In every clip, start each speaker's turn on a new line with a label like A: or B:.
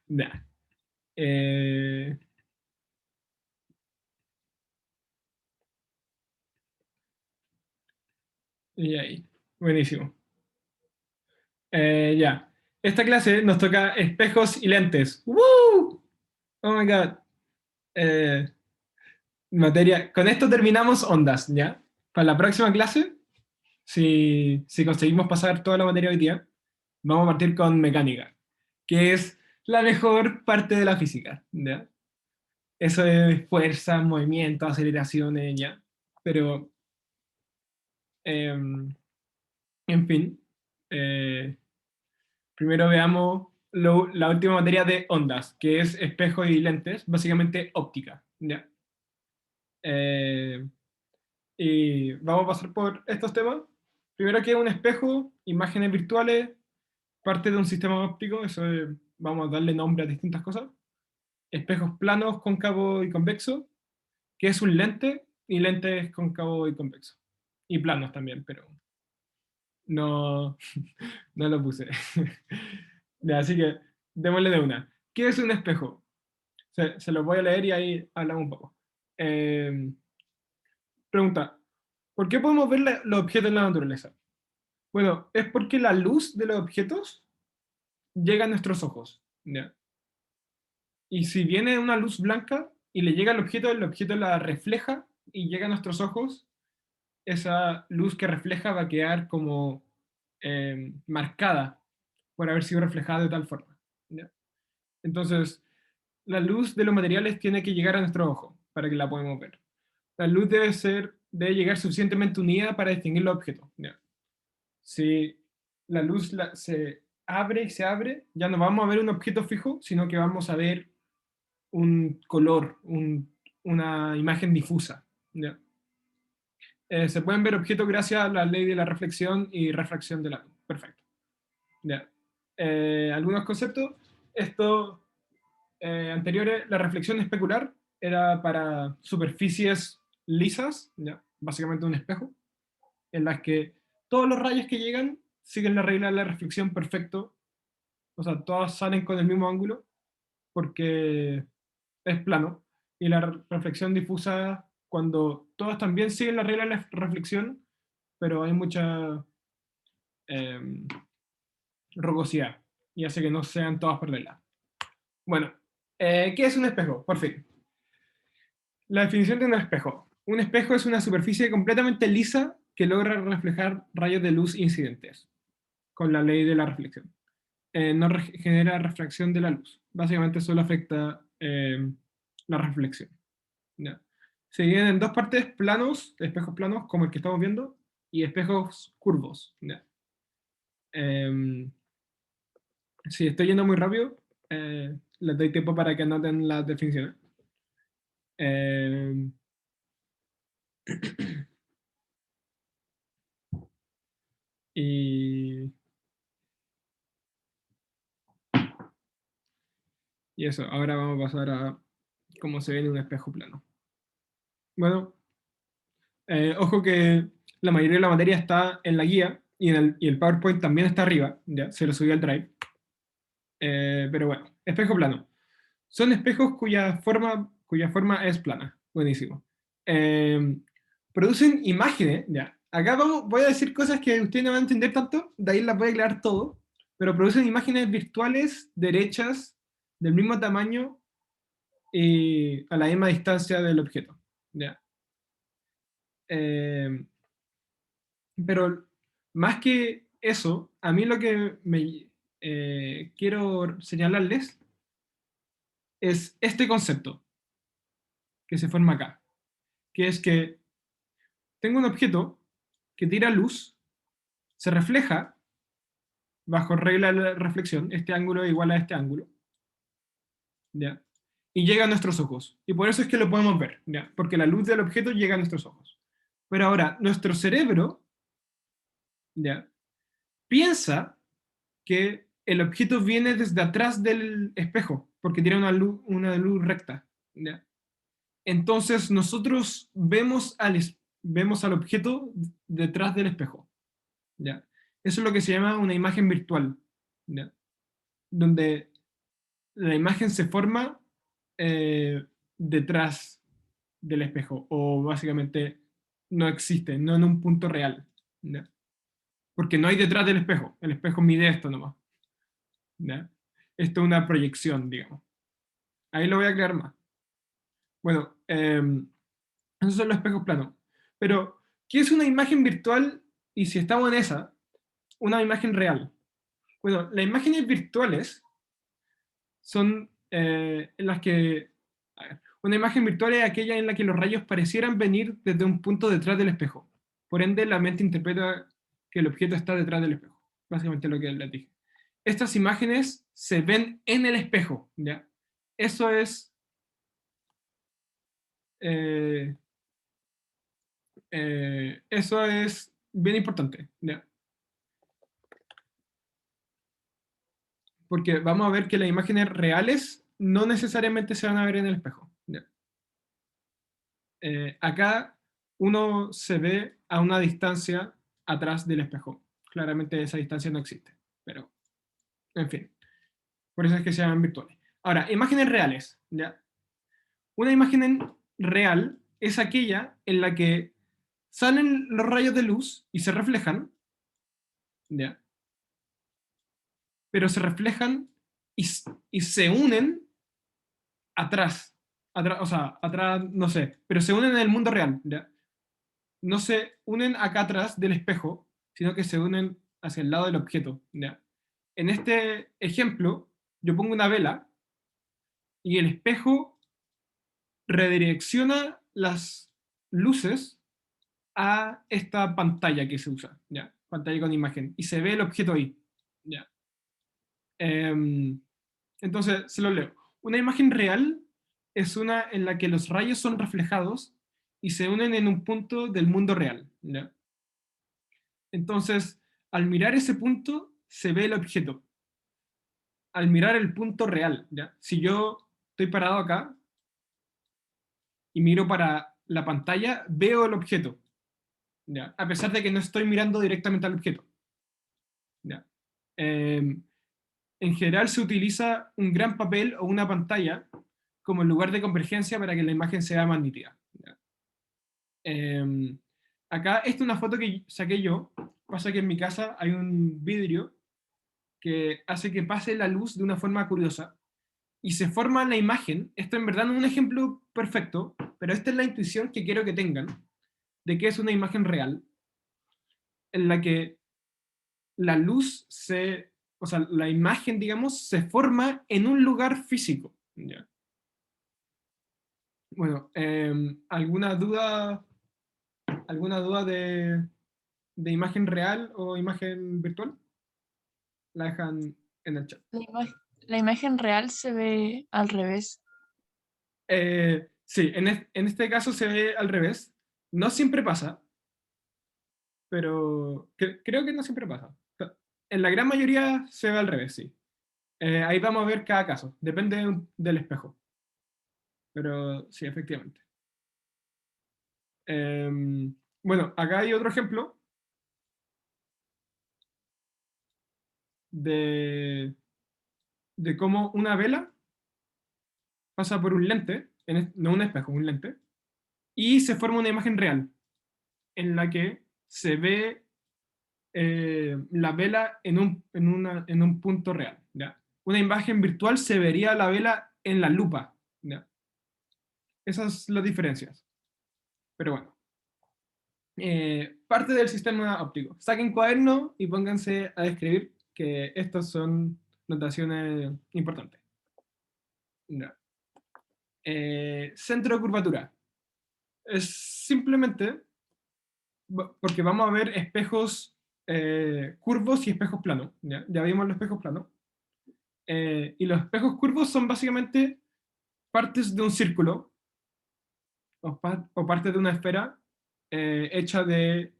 A: Ya. Eh, y ahí. Buenísimo. Ya. Esta clase nos toca espejos y lentes. ¡Woo! Oh my God. Eh, materia. Con esto terminamos ondas, ¿ya? Para la próxima clase, si conseguimos pasar toda la materia hoy día, vamos a partir con mecánica, que es la mejor parte de la física, ¿ya? Eso es fuerza, movimiento, aceleraciones, ¿ya? Pero, em, en fin, eh, primero veamos la última materia de ondas, que es espejos y lentes, básicamente óptica, ¿ya? Eh, y vamos a pasar por estos temas. Primero, que es un espejo, imágenes virtuales, parte de un sistema óptico, vamos a darle nombre a distintas cosas. Espejos planos, cóncavo y convexo, que es un lente, y lentes cóncavo y convexo. Y planos también, pero no, no lo puse. Ya, así que démosle de una. ¿Qué es un espejo? Se los voy a leer y ahí hablamos un poco. Eh, Pregunta, ¿por qué podemos ver los objetos en la naturaleza? Bueno, es porque la luz de los objetos llega a nuestros ojos, ¿ya? Y si viene una luz blanca y le llega al objeto, el objeto la refleja y llega a nuestros ojos, esa luz que refleja va a quedar como marcada por haber sido reflejada de tal forma, ¿ya? Entonces, la luz de los materiales tiene que llegar a nuestro ojo para que la podamos ver. La luz debe llegar suficientemente unida para distinguir los objetos, ¿ya? Si la luz se abre y se abre, ya no vamos a ver un objeto fijo, sino que vamos a ver un color, una imagen difusa, ¿ya? Se pueden ver objetos gracias a la ley de la reflexión y refracción de la luz. Perfecto. ¿Ya? Algunos conceptos. Estos anteriores, la reflexión especular era para superficies lisas, ¿ya? Básicamente un espejo, en las que todos los rayos que llegan siguen la regla de la reflexión perfecto, o sea, todas salen con el mismo ángulo porque es plano, y la reflexión difusa cuando todas también siguen la regla de la reflexión, pero hay mucha eh, rugosidad y hace que no sean todas por regla. Bueno, ¿qué es un espejo? Por fin. La definición de un espejo. Un espejo es una superficie completamente lisa que logra reflejar rayos de luz incidentes con la ley de la reflexión. No genera refracción de la luz. Básicamente solo afecta la reflexión, ¿ya? Se dividen en dos partes: planos, espejos planos, como el que estamos viendo, y espejos curvos, ¿ya? Eh, si estoy yendo muy rápido, les doy tiempo para que anoten las definiciones. Eh, y, y eso, ahora vamos a pasar a cómo se ve en un espejo plano. Bueno, ojo que la mayoría de la materia está en la guía y el PowerPoint también está arriba, ya, se lo subí al Drive. Pero bueno, espejo plano. Son espejos cuya forma es plana. Buenísimo. Eh, Producen imágenes, ya. Acá voy a decir cosas que ustedes no van a entender tanto, de ahí las voy a aclarar todo, pero producen imágenes virtuales derechas del mismo tamaño y a la misma distancia del objeto, ya. Eh, pero más que eso, a mí lo que me quiero señalarles es este concepto que se forma acá, que es que tengo un objeto que tira luz, se refleja bajo regla de la reflexión, este ángulo es igual a este ángulo, ¿ya? Y llega a nuestros ojos. Y por eso es que lo podemos ver, ¿ya? Porque la luz del objeto llega a nuestros ojos. Pero ahora, nuestro cerebro, ¿ya? Piensa que el objeto viene desde atrás del espejo, porque tiene una luz recta, ¿ya? Entonces nosotros vemos al objeto detrás del espejo, ¿ya? Eso es lo que se llama una imagen virtual, ¿ya? Donde la imagen se forma detrás del espejo, o básicamente no existe, no en un punto real, ¿ya? Porque no hay detrás del espejo, el espejo mide esto nomás, ¿ya? Esto es una proyección, digamos. Ahí lo voy a aclarar más. Bueno, esos son los espejos planos. Pero, ¿qué es una imagen virtual? Y si estamos en esa, una imagen real. Bueno, las imágenes virtuales son en las que... A ver, una imagen virtual es aquella en la que los rayos parecieran venir desde un punto detrás del espejo. Por ende, la mente interpreta que el objeto está detrás del espejo. Básicamente lo que les dije. Estas imágenes se ven en el espejo, ¿ya? Eso es... eh, eso es bien importante, ¿ya? Porque vamos a ver que las imágenes reales no necesariamente se van a ver en el espejo, ¿ya? Acá uno se ve a una distancia atrás del espejo. Claramente esa distancia no existe, pero en fin, por eso es que se llaman virtuales. Ahora, imágenes reales, ¿ya? Una imagen real es aquella en la que salen los rayos de luz y se reflejan, ¿ya? Pero se reflejan y, y se unen atrás, atrás, o sea, atrás, no sé, pero se unen en el mundo real, ¿ya? No se unen acá atrás del espejo, sino que se unen hacia el lado del objeto, ¿ya? En este ejemplo, yo pongo una vela y el espejo redirecciona las luces a esta pantalla que se usa, ¿ya? Pantalla con imagen, y se ve el objeto ahí, ¿ya? Entonces, se lo leo. Una imagen real es una en la que los rayos son reflejados y se unen en un punto del mundo real, ¿ya? Entonces, al mirar ese punto, se ve el objeto. Al mirar el punto real, ¿ya? Si yo estoy parado acá y miro para la pantalla, veo el objeto, ¿ya? A pesar de que no estoy mirando directamente al objeto, ¿ya? Eh, en general se utiliza un gran papel o una pantalla como el lugar de convergencia para que la imagen sea más nítida, ¿ya? Acá, esta es una foto que saqué yo. Pasa que en mi casa hay un vidrio que hace que pase la luz de una forma curiosa y se forma la imagen. Esto en verdad no es un ejemplo perfecto, pero esta es la intuición que quiero que tengan de que es una imagen real en la que la luz se, o sea, la imagen, digamos, se forma en un lugar físico, ¿ya? Bueno, ¿alguna duda de imagen real o imagen virtual? La dejan en el chat.
B: La imagen real se ve al revés.
A: Sí, en este caso se ve al revés. No siempre pasa, pero creo que no siempre pasa. En la gran mayoría se ve al revés, sí. Ahí vamos a ver cada caso, depende del espejo. Pero sí, efectivamente. Bueno, acá hay otro ejemplo de, de cómo una vela pasa por un lente, no un espejo, un lente, y se forma una imagen real en la que se ve la vela en un punto real, ¿ya? Una imagen virtual se vería la vela en la lupa, ¿ya? Esas son las diferencias. Pero bueno. Parte del sistema óptico. Saquen cuaderno y pónganse a escribir que estas son notaciones importantes. Ya. Centro de curvatura. Es simplemente porque vamos a ver espejos curvos y espejos planos. Ya vimos los espejos planos. Y los espejos curvos son básicamente partes de un círculo o partes de una esfera hecha de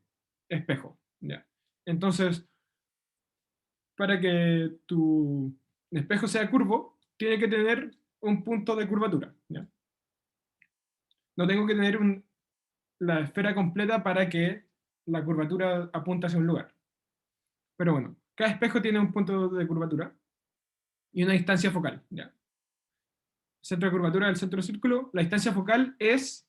A: espejo. ¿Ya? Entonces, para que tu espejo sea curvo, tiene que tener un punto de curvatura, ¿ya? No tengo que tener la esfera completa para que la curvatura apunte hacia un lugar. Pero bueno, cada espejo tiene un punto de curvatura y una distancia focal, ¿ya? centro de curvatura del centro del círculo, la distancia focal es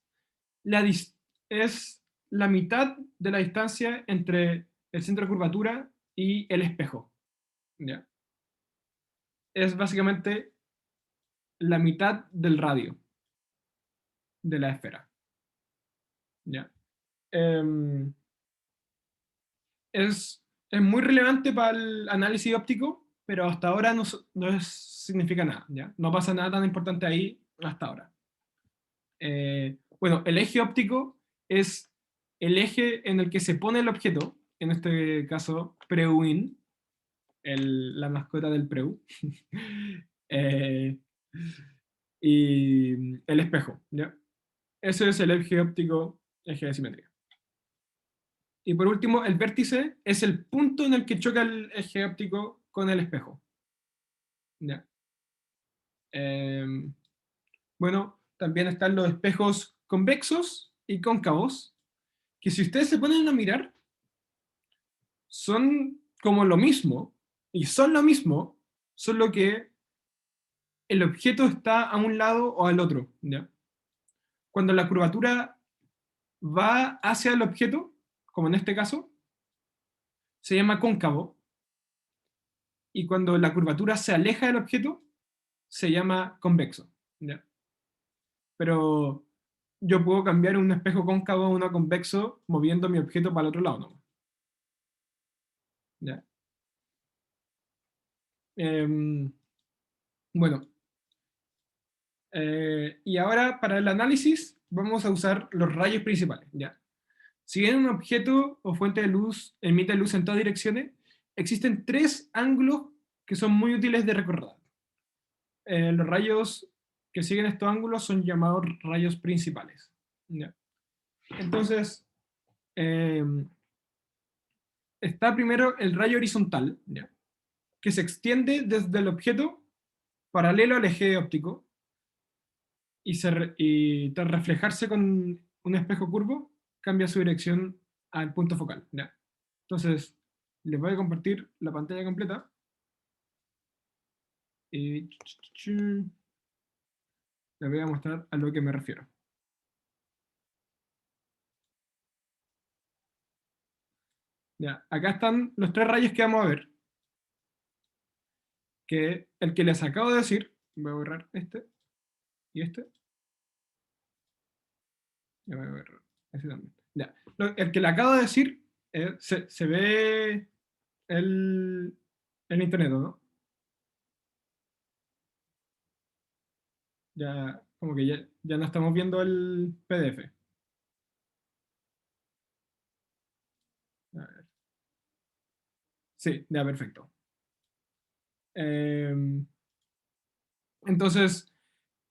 A: es la mitad de la distancia entre el centro de curvatura y el espejo. ¿Ya? Es básicamente la mitad del radio de la esfera. ¿Ya? Em, es muy relevante para el análisis óptico, pero hasta ahora significa nada. ¿Ya? No pasa nada tan importante ahí hasta ahora. Bueno, el eje óptico es el eje en el que se pone el objeto, en este caso Preuin, la mascota del Preu, y el espejo. ¿Ya? Ese es el eje óptico, eje de simetría. Y por último, el vértice es el punto en el que choca el eje óptico con el espejo. ¿Ya? Bueno, también están los espejos convexos y cóncavos, que si ustedes se ponen a mirar, son como lo mismo, y son lo mismo, solo que el objeto está a un lado o al otro. ¿Ya? Cuando la curvatura va hacia el objeto, como en este caso, se llama cóncavo, y cuando la curvatura se aleja del objeto, se llama convexo. ¿Ya? Pero yo puedo cambiar un espejo cóncavo a uno convexo moviendo mi objeto para el otro lado, ¿no? ¿Ya? Em, bueno, y ahora para el análisis vamos a usar los rayos principales. ¿Ya? Si bien un objeto o fuente de luz emite luz en todas direcciones, existen tres ángulos que son muy útiles de recordar. Los rayos que siguen estos ángulos son llamados rayos principales. ¿Ya? Entonces, eh, está primero el rayo horizontal, ¿ya? Que se extiende desde el objeto paralelo al eje óptico y tras reflejarse con un espejo curvo, cambia su dirección al punto focal. ¿Ya? Entonces, les voy a compartir la pantalla completa. Y les voy a mostrar a lo que me refiero. Ya, acá están los tres rayos que vamos a ver. Que el que les acabo de decir, voy a borrar este y este. Ya voy a borrar ese también. Ya. El que le acabo de decir, se ve el internet, ¿no? Ya, como que ya no estamos viendo el PDF. A ver. Sí, ya, perfecto. Eh, entonces,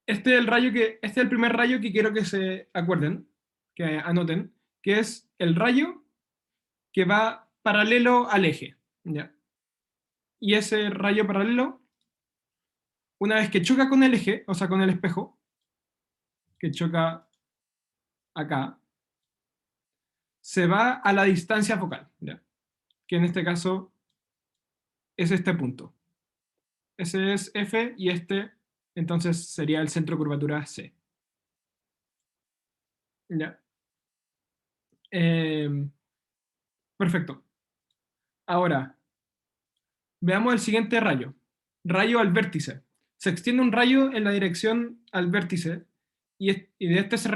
A: este es el primer rayo que quiero que se acuerden, que anoten, que es el rayo que va paralelo al eje. ¿Ya? Y ese rayo paralelo, una vez que choca con el eje, o sea, con el espejo, que choca acá, se va a la distancia focal, ¿ya? Que en este caso es este punto. Ese es F y este, entonces sería el centro de curvatura C. ¿Ya? Eh, perfecto. Ahora, veamos el siguiente rayo. Rayo al vértice. Se extiende un rayo en la dirección al vértice y de este se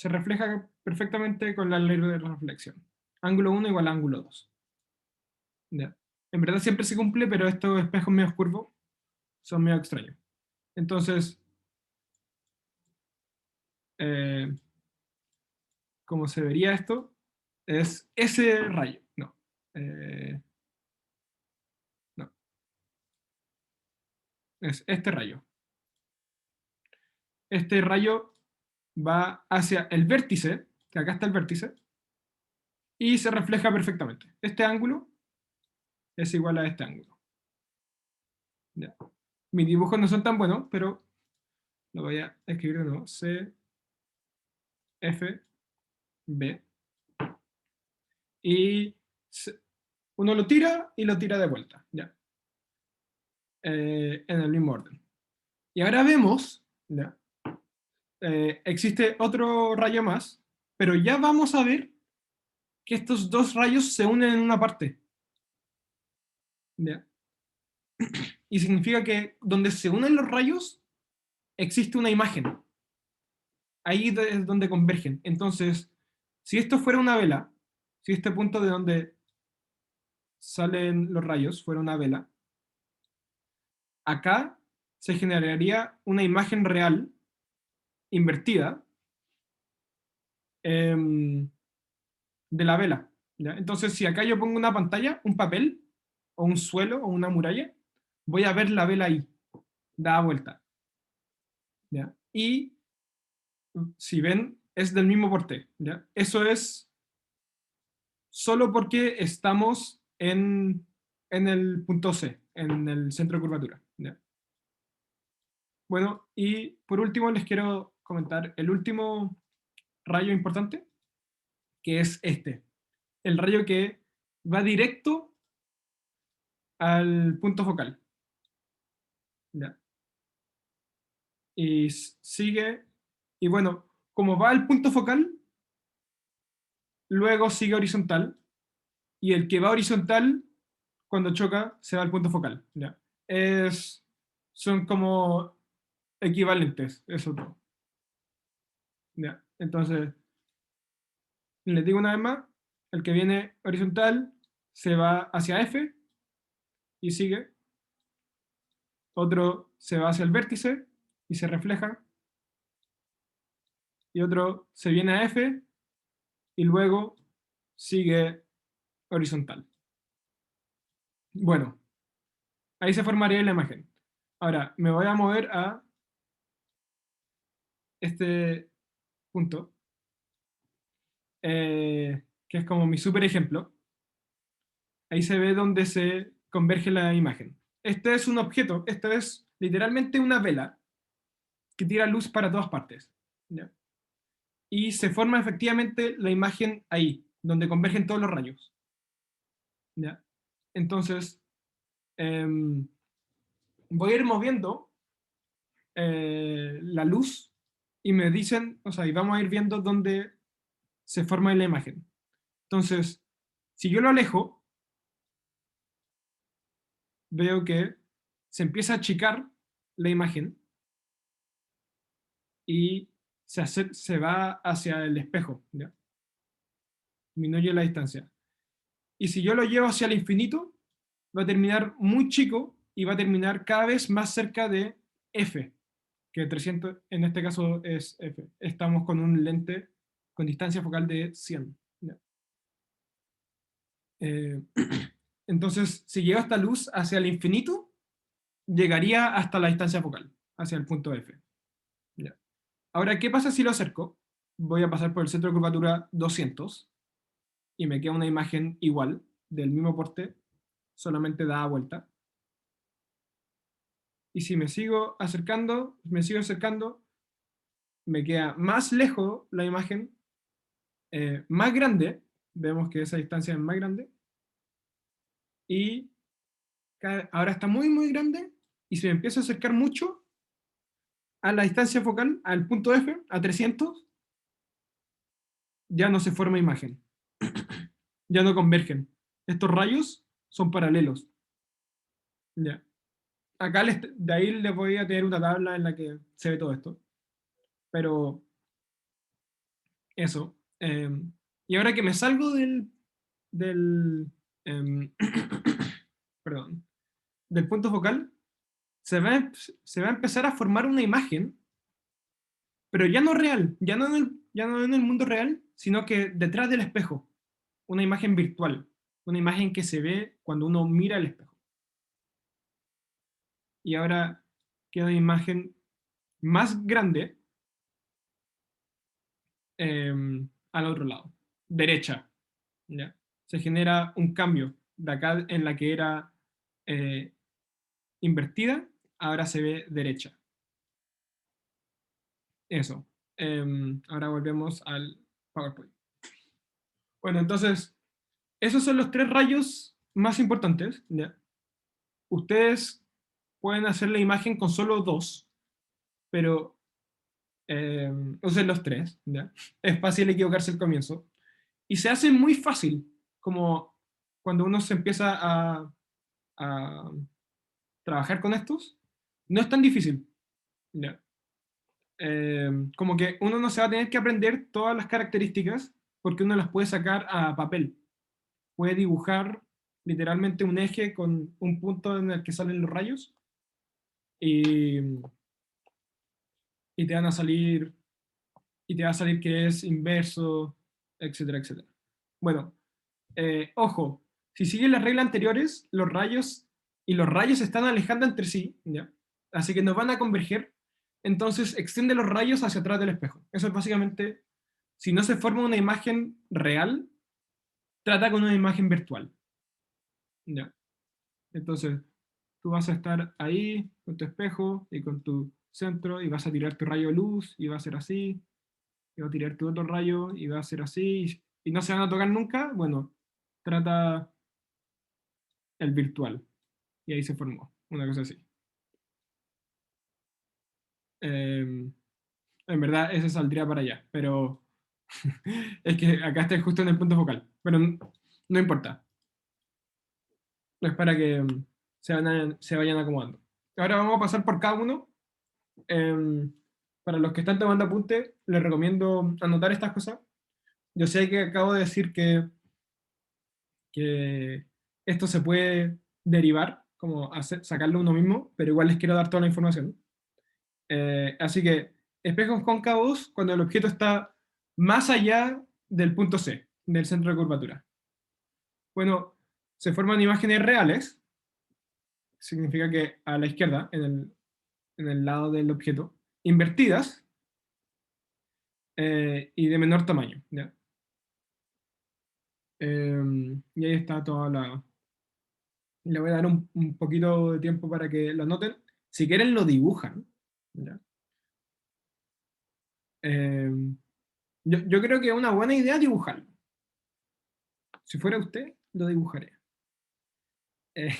A: refleja perfectamente con la ley de reflexión. Ángulo 1 igual a ángulo 2. ¿Ya? En verdad siempre se cumple, pero estos espejos medio curvos son medio extraños. Entonces, eh, como se vería esto, es ese rayo. No. No. Es este rayo. Este rayo va hacia el vértice, que acá está el vértice, y se refleja perfectamente. Este ángulo es igual a este ángulo. Ya. Mis dibujos no son tan buenos, pero lo voy a escribir de nuevo. C, F, B. Y uno lo tira y lo tira de vuelta. Ya. En el mismo orden. Y ahora vemos, ¿ya? Existe otro rayo más, pero ya vamos a ver que estos dos rayos se unen en una parte. ¿Ya? Y significa que donde se unen los rayos, existe una imagen. Ahí es donde convergen. Entonces, si esto fuera una vela, si este punto de donde salen los rayos fuera una vela, acá se generaría una imagen real invertida em, de la vela. ¿Ya? Entonces, si acá yo pongo una pantalla, un papel, o un suelo, o una muralla, voy a ver la vela ahí, dada vuelta. ¿Ya? Y si ven, es del mismo porte. ¿Ya? Eso es solo porque estamos en el punto C, en el centro de curvatura. ¿Ya? Bueno, y por último les quiero comentar el último rayo importante, que es este. El rayo que va directo al punto focal. ¿Ya? Y sigue, y bueno, como va al punto focal, luego sigue horizontal, y el que va horizontal, cuando choca, se va al punto focal. ¿Ya? Son como equivalentes, eso todo. ¿Ya? Entonces, les digo una vez más, el que viene horizontal se va hacia F y sigue, otro se va hacia el vértice y se refleja, y otro se viene a F y luego sigue horizontal. Bueno, ahí se formaría la imagen. Ahora, me voy a mover a este punto, que es como mi super ejemplo. Ahí se ve donde se converge la imagen. Este es un objeto, esto es literalmente una vela que tira luz para todas partes. ¿Ya? Y se forma efectivamente la imagen ahí, donde convergen todos los rayos. ¿Ya? Entonces, em, voy a ir moviendo la luz y me dicen, o sea, y vamos a ir viendo dónde se forma la imagen. Entonces, si yo lo alejo, veo que se empieza a achicar la imagen y se va hacia el espejo, ¿ya? Disminuye la distancia. Y si yo lo llevo hacia el infinito, va a terminar muy chico y va a terminar cada vez más cerca de F, que 300 en este caso es F. Estamos con un lente con distancia focal de 100. ¿Ya? Eh, entonces, si llevo esta luz hacia el infinito, llegaría hasta la distancia focal, hacia el punto F. ¿Ya? Ahora, ¿qué pasa si lo acerco? Voy a pasar por el centro de curvatura 200 y me queda una imagen igual, del mismo porte, solamente da vuelta. Y si me sigo acercando, me queda más lejos la imagen, más grande, vemos que esa distancia es más grande, y ahora está muy, muy grande, y si me empiezo a acercar mucho a la distancia focal, al punto F, a 300, ya no se forma imagen, ya no convergen. Estos rayos son paralelos. Ya. Acá de ahí les voy a tener una tabla en la que se ve todo esto. Pero eso. Y ahora que me salgo del em, perdón, del punto focal, se va a empezar a formar una imagen, pero ya no real, ya no en el mundo real, sino que detrás del espejo, una imagen virtual, una imagen que se ve cuando uno mira el espejo. Y ahora queda una imagen más grande al otro lado, derecha. ¿Ya? Se genera un cambio de acá en la que era eh, invertida, ahora se ve derecha. Eso. Ahora volvemos al PowerPoint. Bueno, entonces, esos son los tres rayos más importantes. ¿Ya? Ustedes pueden hacer la imagen con solo dos, pero usen los tres, ¿ya? Es fácil equivocarse al comienzo. Y se hace muy fácil, como cuando uno se empieza a trabajar con estos, no es tan difícil, ¿ya? Como que uno no se va a tener que aprender todas las características porque uno las puede sacar a papel. Puede dibujar literalmente un eje con un punto en el que salen los rayos y, y te van a salir, y te va a salir que es inverso, etcétera, etcétera. Bueno, ojo, si siguen las reglas anteriores, los rayos se están alejando entre sí, ¿ya? Así que no van a converger, entonces extiende los rayos hacia atrás del espejo. Eso es básicamente, si no se forma una imagen real, trata con una imagen virtual, ¿ya? Entonces, tú vas a estar ahí con tu espejo y con tu centro y vas a tirar tu rayo de luz y va a ser así, y va a tirar tu otro rayo y va a ser así, y no se van a tocar nunca, bueno, trata el virtual. Y ahí se formó, una cosa así. Eh, en verdad, ese saldría para allá, pero es que acá está justo en el punto focal. Pero no importa, es para que se vayan acomodando. Ahora vamos a pasar por cada uno. Eh, para los que están tomando apunte, les recomiendo anotar estas cosas. Yo sé que acabo de decir que esto se puede derivar, como sacarlo uno mismo, pero igual les quiero dar toda la información. Así que espejos cóncavos cuando el objeto está más allá del punto C, del centro de curvatura. Bueno, se forman imágenes reales, significa que a la izquierda, en el lado del objeto, invertidas y de menor tamaño, ¿ya? Y ahí está toda la... Le voy a dar un poquito de tiempo para que lo noten. Si quieren lo dibujan, ¿ya? Yo creo que es una buena idea dibujarlo. Si fuera usted, lo dibujaría. Eh,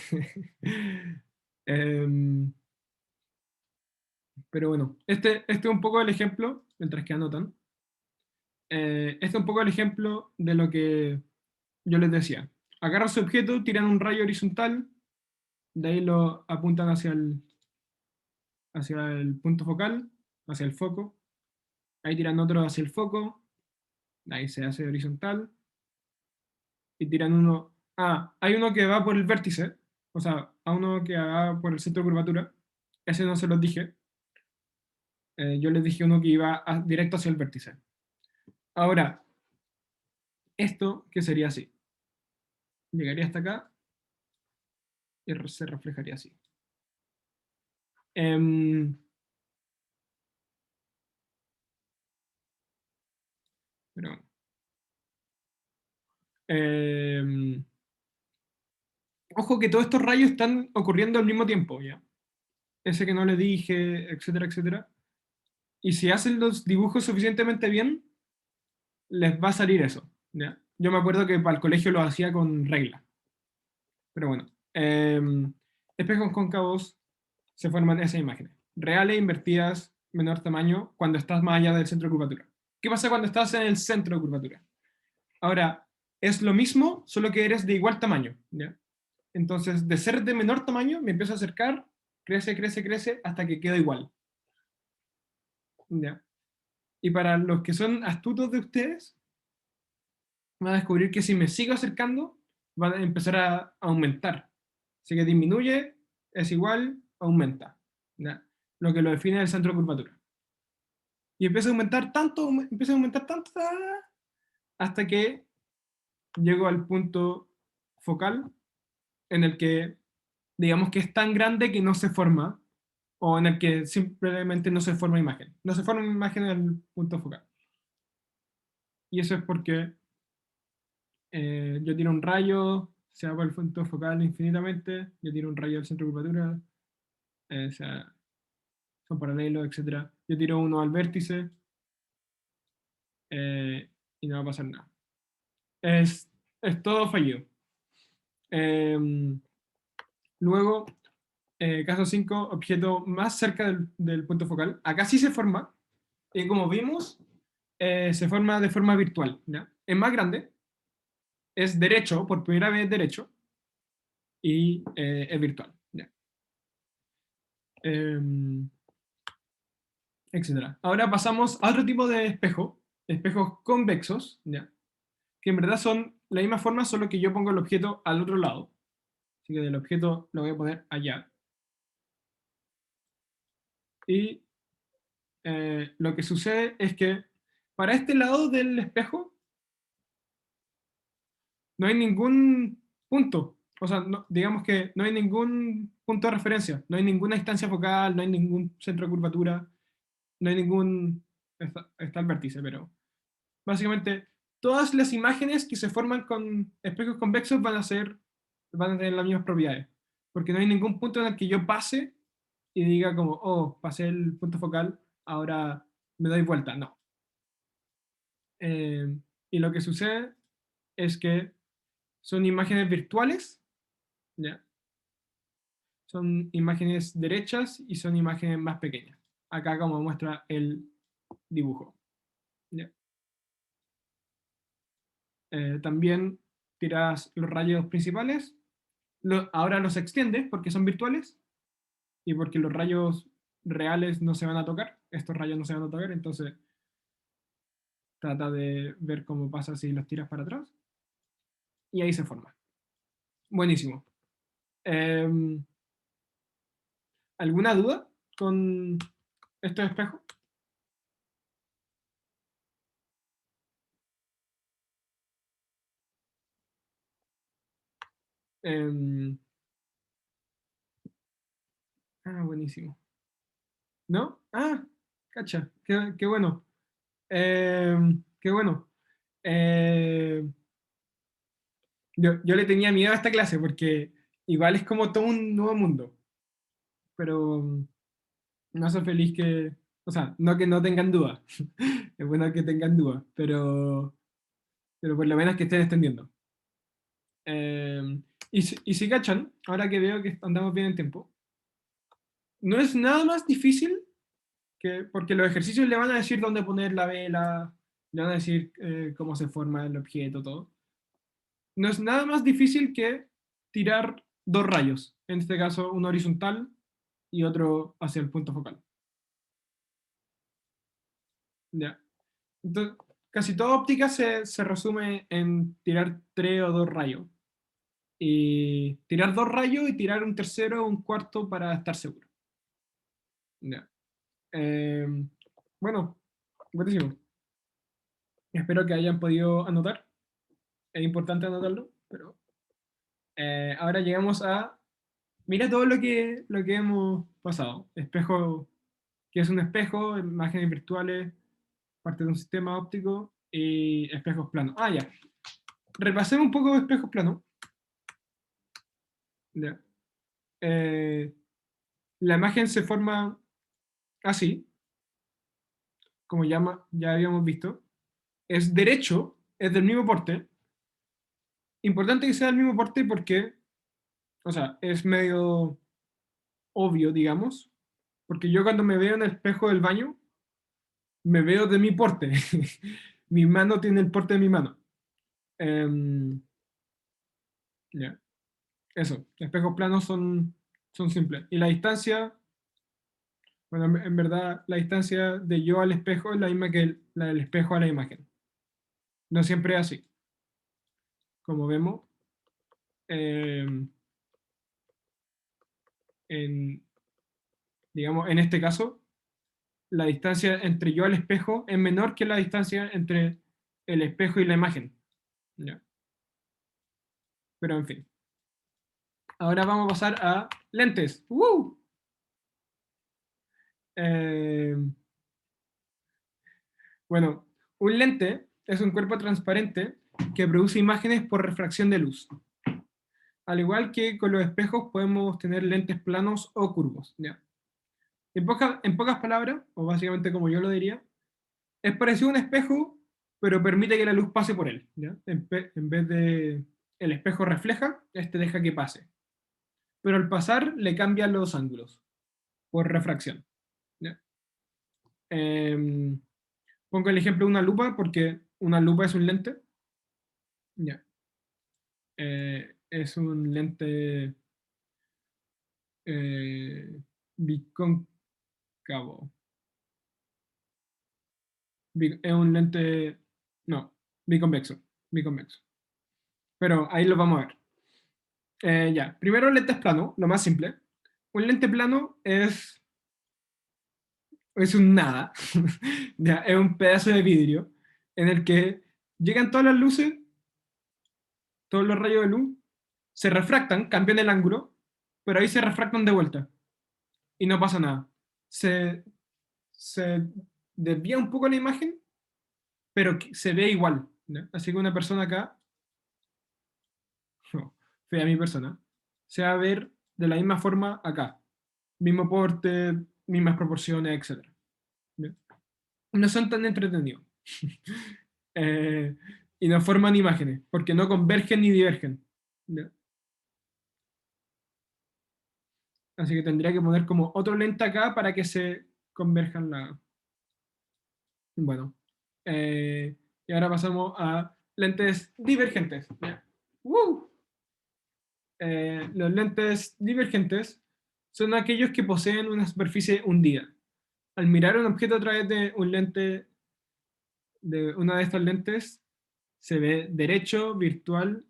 A: em, pero bueno, este es un poco el ejemplo, mientras que anotan. Este es un poco el ejemplo de lo que yo les decía. Agarran su objeto, tiran un rayo horizontal, de ahí lo apuntan hacia el punto focal, hacia el foco. Ahí tiran otro hacia el foco, ahí se hace horizontal. Y tiran uno. Ah, hay uno que va por el vértice, o sea, a uno que va por el centro de curvatura. Ese no se los dije. Yo les dije uno que iba directo hacia el vértice. Ahora, esto que sería así. Llegaría hasta acá y se reflejaría así. Em, pero bueno. Em, ojo que todos estos rayos están ocurriendo al mismo tiempo, ¿ya? Ese que no les dije, etcétera, etcétera. Y si hacen los dibujos suficientemente bien, les va a salir eso, ¿ya? Yo me acuerdo que para el colegio lo hacía con regla. Pero bueno. Espejos cóncavos se forman esas imágenes. Reales, invertidas, menor tamaño, cuando estás más allá del centro de curvatura. ¿Qué pasa cuando estás en el centro de curvatura? Ahora, es lo mismo, solo que eres de igual tamaño, ¿ya? Entonces, de ser de menor tamaño, me empiezo a acercar, crece, crece, crece, hasta que queda igual, ¿ya? Y para los que son astutos de ustedes, van a descubrir que si me sigo acercando, van a empezar a aumentar. Así que disminuye, es igual, aumenta, ¿ya? Lo que lo define el centro de curvatura. Y empieza a aumentar tanto, hasta que llego al punto focal en el que, digamos que es tan grande que no se forma, o en el que simplemente no se forma imagen. No se forma imagen en el punto focal. Y eso es porque yo tiro un rayo, se va por el punto focal infinitamente, yo tiro un rayo al centro de curvatura, o sea, son paralelos, etcétera. Yo tiro uno al vértice y no va a pasar nada. Es todo fallido. Eh, luego, Caso 5, objeto más cerca del punto focal. Acá sí se forma, y como vimos, se forma de forma virtual, ¿ya? Es más grande, es derecho, por primera vez derecho, y es virtual, ¿ya? Em, Etcétera. Ahora pasamos a otro tipo de espejo, espejos convexos, ¿ya? Que en verdad son la misma forma, solo que yo pongo el objeto al otro lado. Así que del objeto lo voy a poner allá. Y lo que sucede es que para este lado del espejo no hay ningún punto. O sea, digamos que no hay ningún punto de referencia, no hay ninguna instancia focal, no hay ningún centro de curvatura, no hay ningún... Está el vértice, pero básicamente todas las imágenes que se forman con espejos convexos van a tener las mismas propiedades, porque no hay ningún punto en el que yo pase y diga como, oh, pasé el punto focal, ahora me doy vuelta. No. Eh, y lo que sucede es que son imágenes virtuales, ¿ya? Son imágenes derechas y son imágenes más pequeñas. Acá como muestra el dibujo. ¿Ya? También tiras los rayos principales, ahora los extiendes porque son virtuales y porque los rayos reales no se van a tocar, estos rayos no se van a tocar, entonces trata de ver cómo pasa si los tiras para atrás y ahí se forma. Buenísimo. Eh, ¿Alguna duda con estos espejos? Eh, Buenísimo. ¿No? Cacha, qué bueno. Eh, Qué bueno. Eh, yo le tenía miedo a esta clase porque igual es como todo un nuevo mundo, pero me hace feliz que, o sea, no que no tengan duda, es bueno que tengan duda, pero por lo menos que estén extendiendo. Y si cachan, ahora que veo que andamos bien en tiempo, no es nada más difícil porque los ejercicios le van a decir dónde poner la vela, le van a decir cómo se forma el objeto, todo. No es nada más difícil que tirar dos rayos, en este caso uno horizontal y otro hacia el punto focal. ¿Ya? Entonces, casi toda óptica se resume en tirar tres o dos rayos. Y tirar dos rayos y tirar un tercero o un cuarto para estar seguro. ¿Ya? Eh, bueno, buenísimo. Espero que hayan podido anotar. Es importante anotarlo, pero ahora llegamos a... Mira todo lo que hemos pasado. Espejo, que es un espejo, imágenes virtuales, parte de un sistema óptico y espejos planos. Ya. Repasemos un poco de espejos planos. Ya. Eh, la imagen se forma así, como ya habíamos visto. Es derecho, es del mismo porte. Importante que sea del mismo porte porque, o sea, es medio obvio, digamos, porque yo cuando me veo en el espejo del baño, me veo de mi porte. Mi mano tiene el porte de mi mano. Ya. Eso, espejos planos son simples. Y la distancia, bueno, en verdad, la distancia de yo al espejo es la misma que la del espejo a la imagen. No siempre es así. Como vemos, em, en, digamos, en este caso, la distancia entre yo al espejo es menor que la distancia entre el espejo y la imagen. ¿Ya? Pero en fin. Ahora vamos a pasar a lentes. ¡Woo! Em, bueno, un lente es un cuerpo transparente que produce imágenes por refracción de luz. Al igual que con los espejos podemos tener lentes planos o curvos. ¿Ya? En pocas palabras, o básicamente como yo lo diría, es parecido a un espejo, pero permite que la luz pase por él. ¿Ya? En vez de el espejo refleja, este deja que pase. pero al pasar le cambia los ángulos por refracción. ¿Ya? Em, Pongo el ejemplo de una lupa porque una lupa es un lente. Ya. Es un lente bicóncavo. Es un lente, no, biconvexo, biconvexo. Pero ahí lo vamos a ver. Ya, primero lentes plano, lo más simple. Un lente plano es un nada, ya, es un pedazo de vidrio en el que llegan todas las luces, todos los rayos de luz, se refractan, cambian el ángulo, pero ahí se refractan de vuelta y no pasa nada. Se, se desvía un poco la imagen, pero se ve igual. ¿Ya? Así que una persona acá, no, fea mi persona, se va a ver de la misma forma acá. Mismo porte, mismas proporciones, etc. ¿Ya? No son tan entretenidos. Eh, y no forman imágenes, porque no convergen ni divergen. ¿Ya? Así que tendría que poner como otro lente acá para que se converjan la... Bueno. Y ahora pasamos a lentes divergentes. ¿Ya? ¡Woo! Los lentes divergentes son aquellos que poseen una superficie hundida. Al mirar un objeto a través de un lente, de una de estas lentes, se ve derecho, virtual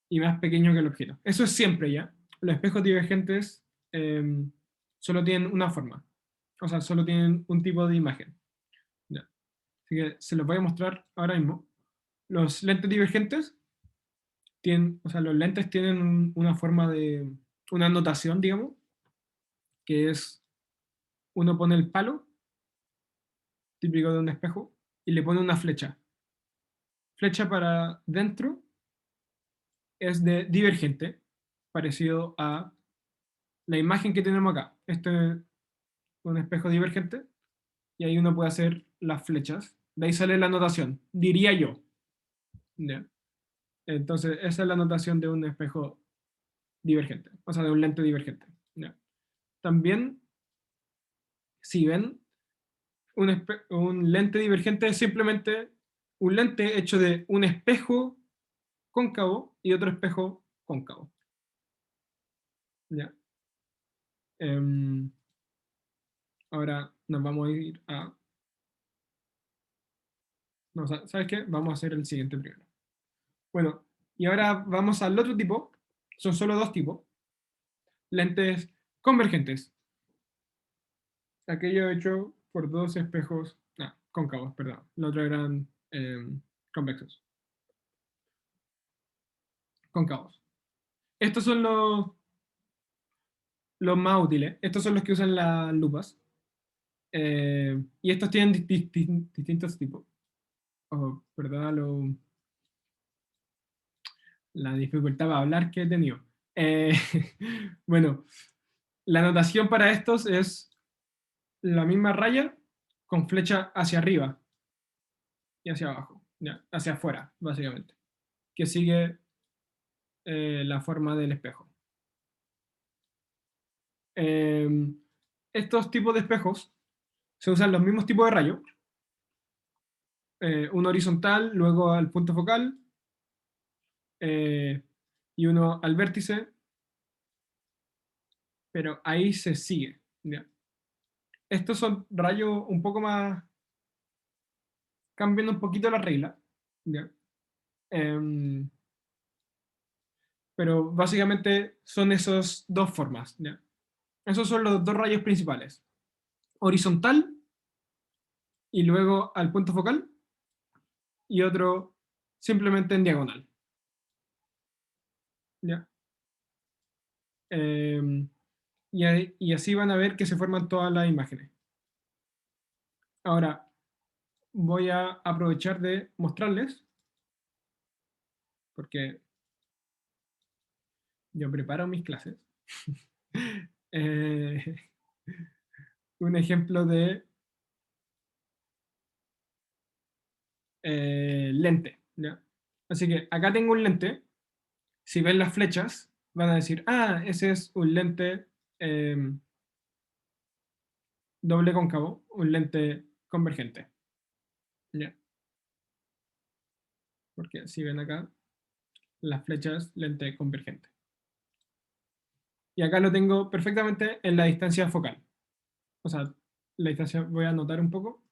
A: y más pequeño que el objeto. Eso es siempre ya. Los espejos divergentes solo tienen una forma. O sea, solo tienen un tipo de imagen. Ya. Así que se los voy a mostrar ahora mismo. Los lentes divergentes tienen, o sea, los lentes tienen una forma de, una notación, digamos, que es, uno pone el palo, típico de un espejo, y le pone una flecha. Flecha para dentro es de divergente, parecido a la imagen que tenemos acá. Este es un espejo divergente, y ahí uno puede hacer las flechas. De ahí sale la notación, diría yo. ¿Ya? Entonces, esa es la notación de un espejo divergente, o sea, de un lente divergente. ¿Ya? También, si ven, un lente divergente es simplemente un lente hecho de un espejo cóncavo y otro espejo cóncavo. ¿Ya? Em, Ahora nos vamos a ir a... No, ¿sabes qué? Vamos a hacer el siguiente primero. Bueno, y ahora vamos al otro tipo. Son solo dos tipos. Lentes convergentes. Aquello hecho por dos espejos... Ah, cóncavos, perdón. Los otros eran convexos. Cóncavos. Estos son los más útiles. Estos son los que usan las lupas. Y estos tienen distintos tipos. Oh, ¿verdad? La dificultad para hablar que he tenido. Eh, bueno, la notación para estos es la misma raya con flecha hacia arriba y hacia abajo, ¿ya? Hacia afuera, básicamente, que sigue la forma del espejo. Eh, Estos tipos de espejos se usan los mismos tipos de rayos, uno horizontal, luego al punto focal, y uno al vértice, pero ahí se sigue. ¿Ya? Estos son rayos un poco más, cambiando un poquito la regla, ¿ya? Em, pero básicamente son esas dos formas, ¿ya? Esos son los dos rayos principales, horizontal y luego al punto focal, y otro simplemente en diagonal, ¿ya? Em, y así van a ver que se forman todas las imágenes. Ahora, voy a aprovechar de mostrarles, porque yo preparo mis clases, eh, un ejemplo de lente. ¿Ya? Así que acá tengo un lente. Si ven las flechas, van a decir, ah, ese es un lente doble cóncavo, un lente convergente. ¿Ya? Porque si ven acá, las flechas, lente convergente. Y acá lo tengo perfectamente en la distancia focal. O sea, la distancia, voy a anotar un poco.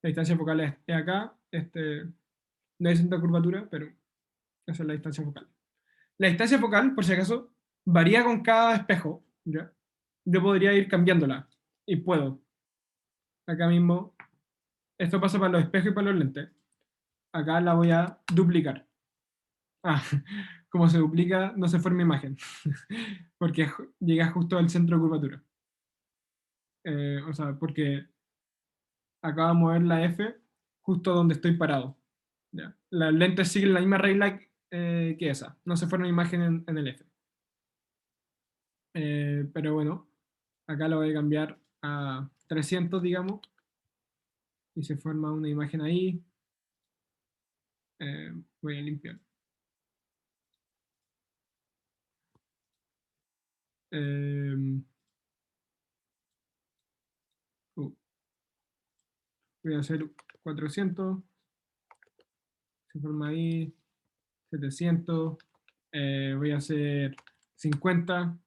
A: La distancia focal es acá. No hay centro de curvatura, pero esa es la distancia focal. La distancia focal, por si acaso, varía con cada espejo. ¿Ya? Yo podría ir cambiándola. Y puedo. Acá mismo. Esto pasa para los espejos y para los lentes. Acá la voy a duplicar. Ah, como se duplica, no se forma imagen. Porque llega justo al centro de curvatura. O sea, porque acabo de mover la F justo donde estoy parado. ¿Ya? Las lentes siguen la misma regla que esa. No se forma imagen en el F. Pero bueno, acá lo voy a cambiar a 300, digamos. Y se forma una imagen ahí. Voy a limpiar. Eh, uh, Voy a hacer 400. Se forma ahí. 700. Voy a hacer 50.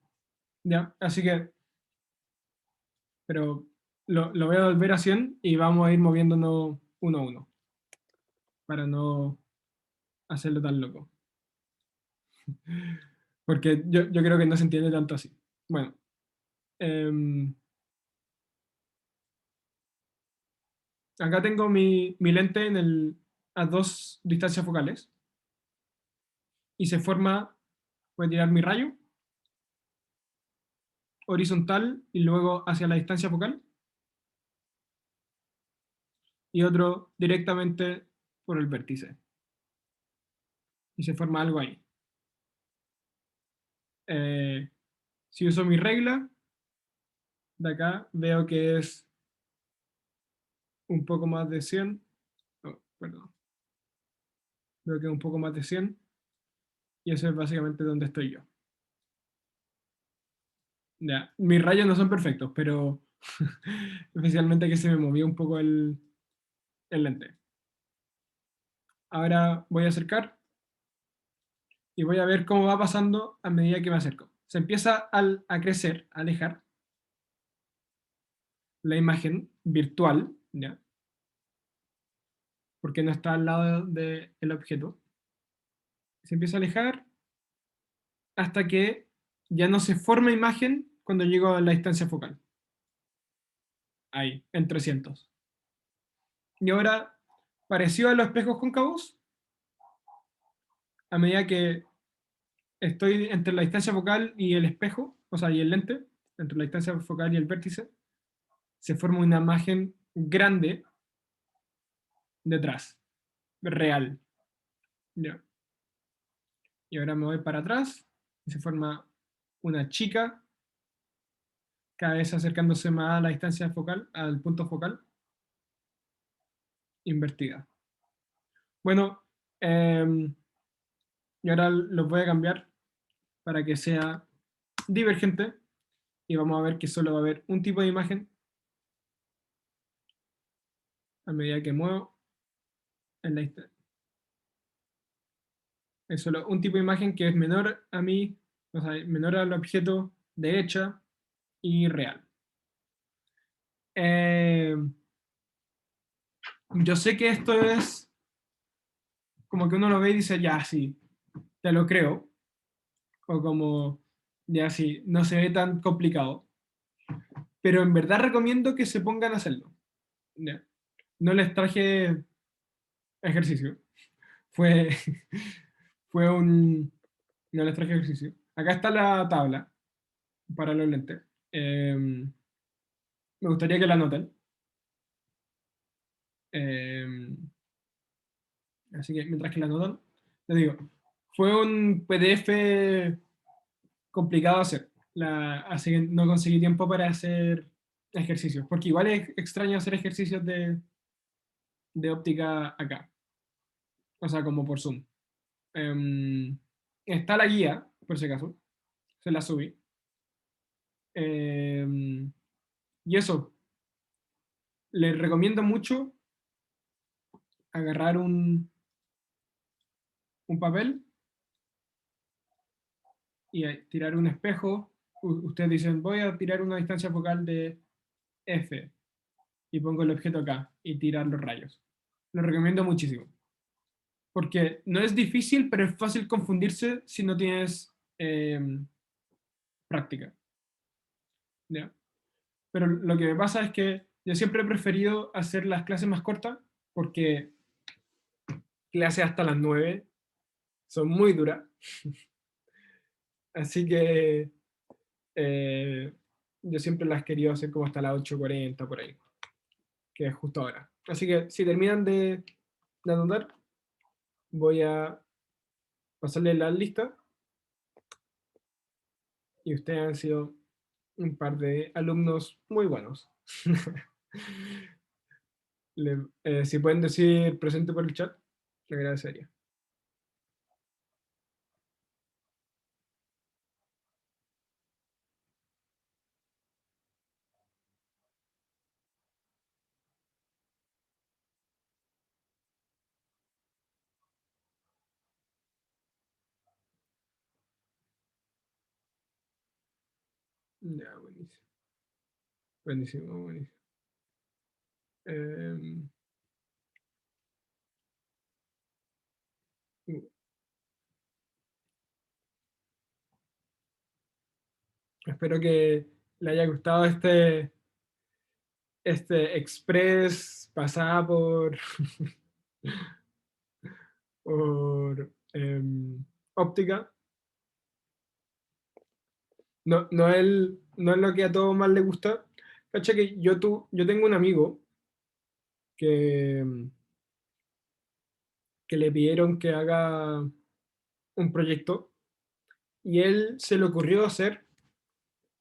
A: Ya, así que, pero lo voy a volver a 100 y vamos a ir moviéndonos uno a uno para no hacerlo tan loco. Porque yo creo que no se entiende tanto así. Bueno, em, acá tengo mi lente a dos distancias focales y se forma, voy a tirar mi rayo horizontal y luego hacia la distancia focal y otro directamente por el vértice. Y se forma algo ahí. Eh, si uso mi regla de acá, veo que es un poco más de 100. Oh, perdón. Veo que es un poco más de 100 y eso es básicamente donde estoy yo. Ya, mis rayos no son perfectos, pero especialmente que se me movió un poco el lente. Ahora voy a acercar y voy a ver cómo va pasando a medida que me acerco. Se empieza a crecer, a alejar la imagen virtual, ¿ya? Porque no está al lado del objeto. Se empieza a alejar hasta que ya no se forma imagen cuando llego a la distancia focal. Ahí, en 300. Y ahora, parecido a los espejos cóncavos, a medida que estoy entre la distancia focal y el espejo, o sea, y el lente, entre la distancia focal y el vértice, se forma una imagen grande detrás, real. ¿Ya? Y ahora me voy para atrás y se forma una chica, cada vez acercándose más a la distancia focal, al punto focal, invertida. Bueno, y ahora los voy a cambiar para que sea divergente y vamos a ver que solo va a haber un tipo de imagen a medida que muevo en la es solo un tipo de imagen que es menor a mí, o sea, menor al objeto derecha y real. Eh, yo sé que esto es como que uno lo ve y dice, ya, sí, te lo creo, o como, ya, sí, no se ve tan complicado, pero en verdad recomiendo que se pongan a hacerlo. Ya. No les traje ejercicio, fue, fue un, no les traje ejercicio. Acá está la tabla para los lentes. Me gustaría que la anoten. Así que mientras que la anotan, les digo, fue un PDF complicado de hacer. Así que no conseguí tiempo para hacer ejercicios, porque igual es extraño hacer ejercicios de óptica acá, o sea, como por Zoom. Em, está la guía, por si acaso, se la subí. Y eso, les recomiendo mucho agarrar un papel y tirar un espejo. Ustedes dicen, voy a tirar una distancia focal de F y pongo el objeto acá y tirar los rayos. Lo recomiendo muchísimo. Porque no es difícil, pero es fácil confundirse si no tienes práctica. ¿Ya? Pero lo que me pasa es que yo siempre he preferido hacer las clases más cortas porque clases hasta las 9 son muy duras. Así que yo siempre las quería hacer como hasta las 8:40 por ahí, que es justo ahora. Así que si terminan de anotar, voy a pasarle la lista y ustedes han sido un par de alumnos muy buenos. Si pueden decir presente por el chat, le agradecería. Ya, buenísimo. Buenísimo, buenísimo. Eh, espero que le haya gustado este express pasada por óptica. No, no es lo que a todos más les gusta. Cacha que yo tengo un amigo que, que le pidieron que haga un proyecto y él se le ocurrió hacer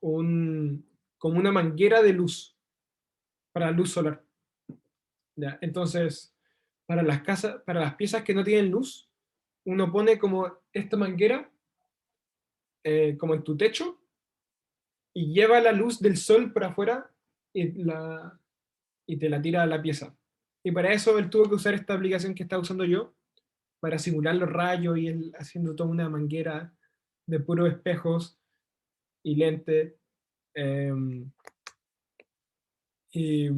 A: como una manguera de luz para luz solar. ¿Ya? Entonces, para las casas, para las piezas que no tienen luz, uno pone como esta manguera como en tu techo y lleva la luz del sol por afuera y te la tira a la pieza. Y para eso él tuvo que usar esta aplicación que estaba usando yo, para simular los rayos y él haciendo toda una manguera de puros espejos y lentes. Eh, y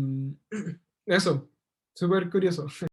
A: eso, súper curioso.